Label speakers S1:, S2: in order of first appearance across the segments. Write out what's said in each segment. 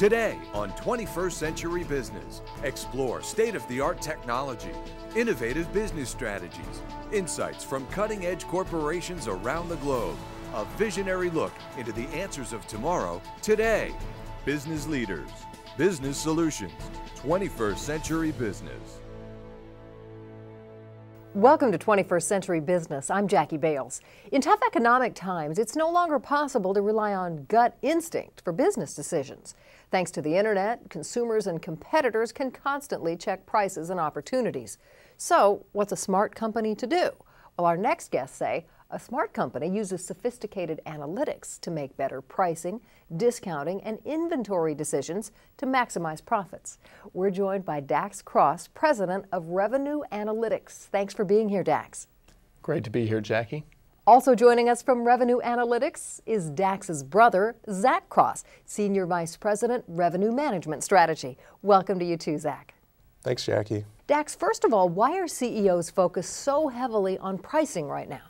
S1: Today on 21st Century Business, explore state-of-the-art technology, innovative business strategies, insights from cutting-edge corporations around the globe, a visionary look into the answers of tomorrow, today. Business leaders, business solutions, 21st Century Business.
S2: Welcome to 21st Century Business. I'm Jackie Bales. In tough economic times, it's no longer possible to rely on gut instinct for business decisions. Thanks to the internet, consumers and competitors can constantly check prices and opportunities. So, what's a smart company to do? Well, our next guests say a smart company uses sophisticated analytics to make better pricing, discounting, and inventory decisions to maximize profits. We're joined by Dax Cross, President of Revenue Analytics. Thanks for being here, Dax.
S3: Great to be here, Jackie.
S2: Also joining us from Revenue Analytics is Dax's brother, Zach Cross, Senior Vice President, Revenue Management Strategy. Welcome to you too, Zach.
S4: Thanks, Jackie.
S2: Dax, first of all, why are CEOs focused so heavily on pricing right now?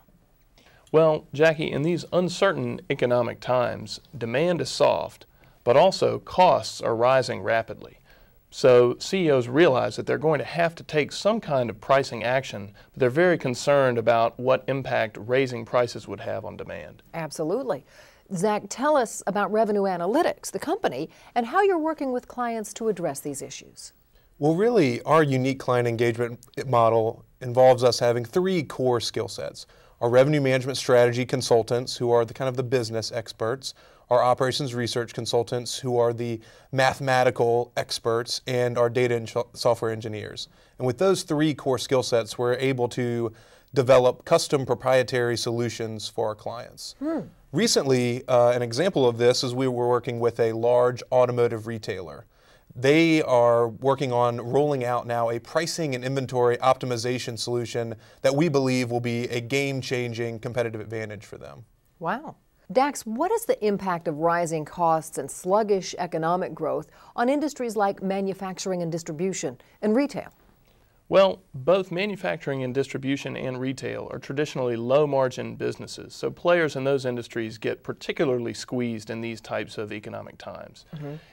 S3: Well, Jackie, in these uncertain economic times, demand is soft, but also costs are rising rapidly. So CEOs realize that they're going to have to take some kind of pricing action, but they're very concerned about what impact raising prices would have on demand.
S2: Absolutely. Zach, tell us about Revenue Analytics, the company, and how you're working with clients to address these issues.
S4: Well, really, our unique client engagement model involves us having three core skill sets. Our revenue management strategy consultants, who are the business experts, our operations research consultants, who are the mathematical experts, and our data and software engineers. And with those three core skill sets, we're able to develop custom proprietary solutions for our clients. Recently, an example of this is we were working with a large automotive retailer. They are working on rolling out now a pricing and inventory optimization solution that we believe will be a game-changing competitive advantage for them.
S2: Wow. Dax, what is the impact of rising costs and sluggish economic growth on industries like manufacturing and distribution and retail?
S3: Well, both manufacturing and distribution and retail are traditionally low-margin businesses, so players in those industries get particularly squeezed in these types of economic times.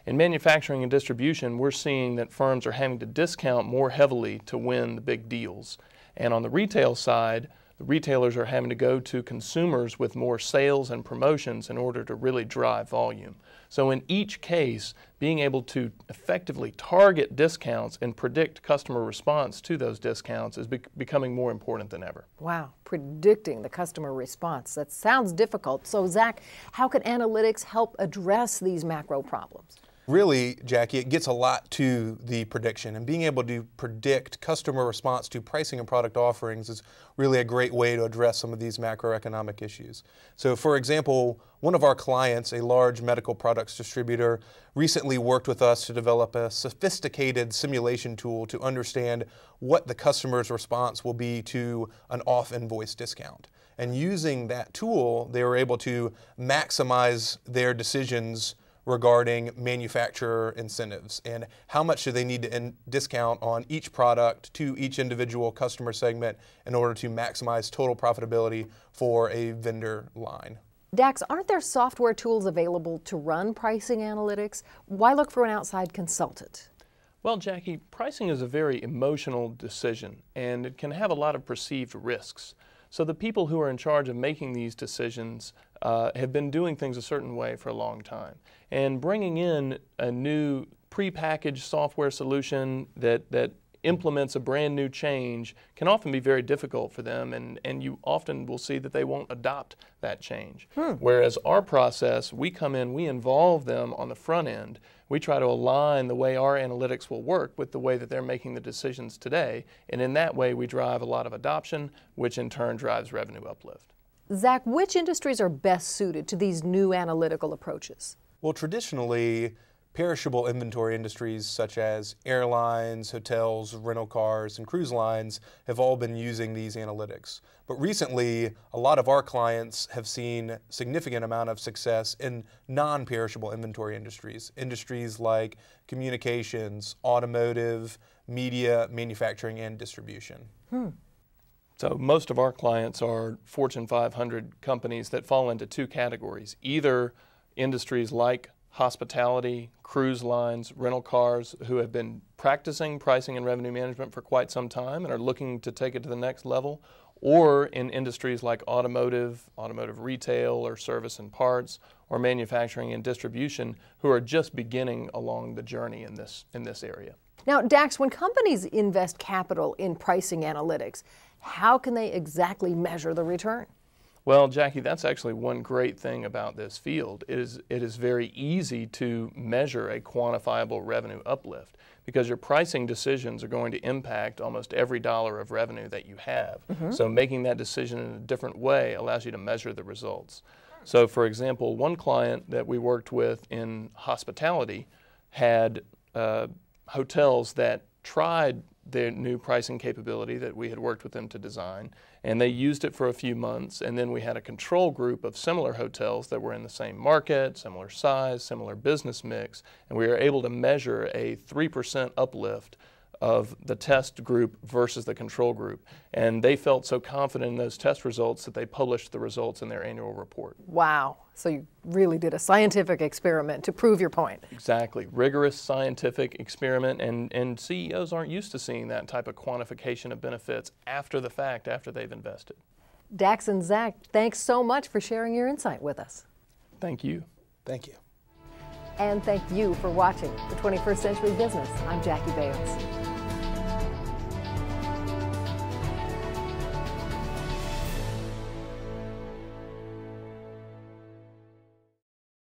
S3: In manufacturing and distribution, we're seeing that firms are having to discount more heavily to win the big deals. And on the retail side, the retailers are having to go to consumers with more sales and promotions in order to really drive volume. So in each case, being able to effectively target discounts and predict customer response to those discounts is becoming more important than ever.
S2: Wow, predicting the customer response. That sounds difficult. So Zach, how can analytics help address these macro problems?
S4: Really, Jackie, it gets a lot to the prediction, and being able to predict customer response to pricing and product offerings is really a great way to address some of these macroeconomic issues. So for example, one of our clients, a large medical products distributor, recently worked with us to develop a sophisticated simulation tool to understand what the customer's response will be to an off-invoice discount. And using that tool, they were able to maximize their decisions regarding manufacturer incentives and how much do they need to discount on each product to each individual customer segment in order to maximize total profitability for a vendor line.
S2: Dax, aren't there software tools available to run pricing analytics? Why look for an outside consultant?
S3: Well, Jackie, pricing is a very emotional decision, and it can have a lot of perceived risks. So the people who are in charge of making these decisions have been doing things a certain way for a long time. And bringing in a new prepackaged software solution that implements a brand new change can often be very difficult for them, and you often will see that they won't adopt that change. Whereas our process, we come in, we involve them on the front end. We try to align the way our analytics will work with the way that they're making the decisions today, and in that way we drive a lot of adoption, which in turn drives revenue uplift.
S2: Zach, which industries are best suited to these new analytical approaches?
S4: Well, traditionally, perishable inventory industries such as airlines, hotels, rental cars, and cruise lines have all been using these analytics. But recently, a lot of our clients have seen significant amount of success in non-perishable inventory industries, industries like communications, automotive, media, manufacturing, and distribution.
S3: So most of our clients are Fortune 500 companies that fall into two categories, either industries like hospitality, cruise lines, rental cars who have been practicing pricing and revenue management for quite some time and are looking to take it to the next level, or in industries like automotive retail or service and parts, or manufacturing and distribution who are just beginning along the journey in this area.
S2: Now, Dax, when companies invest capital in pricing analytics, how can they exactly measure the return?
S3: Well, Jackie, that's actually one great thing about this field. It is very easy to measure a quantifiable revenue uplift because your pricing decisions are going to impact almost every dollar of revenue that you have. So making that decision in a different way allows you to measure the results. So for example, one client that we worked with in hospitality had hotels that tried their new pricing capability that we had worked with them to design, and they used it for a few months, and then we had a control group of similar hotels that were in the same market, similar size, similar business mix, and we were able to measure a 3% uplift of the test group versus the control group. And they felt so confident in those test results that they published the results in their annual report.
S2: Wow. So you really did a scientific experiment to prove your point.
S3: Exactly. Rigorous scientific experiment, and CEOs aren't used to seeing that type of quantification of benefits after the fact, after they've invested.
S2: Dax and Zach, thanks so much for sharing your insight with us.
S3: Thank you.
S4: Thank you.
S2: And thank you for watching The 21st Century Business. I'm Jackie Bales.